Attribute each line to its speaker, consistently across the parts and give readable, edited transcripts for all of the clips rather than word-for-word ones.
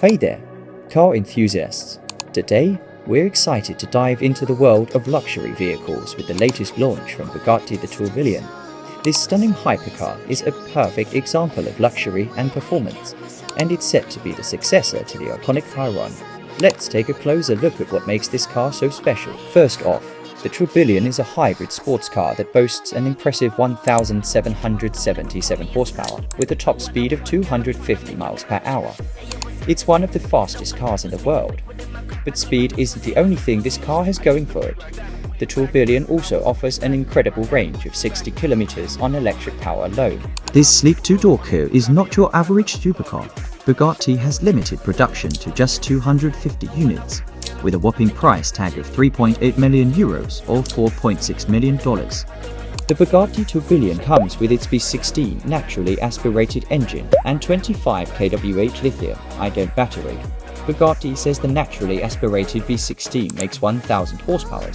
Speaker 1: Hey there, car enthusiasts. Today, we're excited to dive into the world of luxury vehicles with the latest launch from Bugatti the Tourbillon. This stunning hypercar is a perfect example of luxury and performance, and it's set to be the successor to the iconic Chiron. Let's take a closer look at what makes this car so special. First off, the Tourbillon is a hybrid sports car that boasts an impressive 1,777 horsepower with a top speed of 250 miles per hour. It's one of the fastest cars in the world. But speed isn't the only thing this car has going for it. The Tourbillon also offers an incredible range of 60 kilometers on electric power alone.
Speaker 2: This sleek two-door coupe is not your average supercar. Bugatti has limited production to just 250 units, with a whopping price tag of 3.8 million euros or $4.6 million.
Speaker 1: The Bugatti Tourbillion comes with its V16 naturally aspirated engine and 25 kWh lithium-ion battery. Bugatti says the naturally aspirated V16 makes 1,000 horsepower,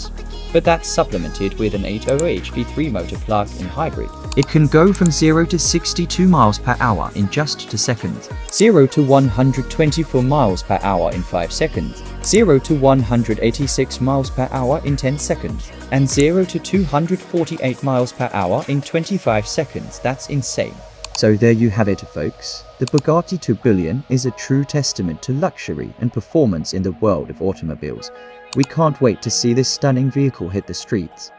Speaker 1: but that's supplemented with an 800 V3 motor plug-in hybrid.
Speaker 2: It can go from 0 to 62 miles per hour in just 2 seconds,
Speaker 1: 0 to 124 miles per hour in 5 seconds, 0 to 186 miles per hour in 10 seconds, and 0 to 248 miles per hour in 25 seconds. That's insane.
Speaker 2: So there you have it, folks. The Bugatti Tourbillon is a true testament to luxury and performance in the world of automobiles. We can't wait to see this stunning vehicle hit the streets.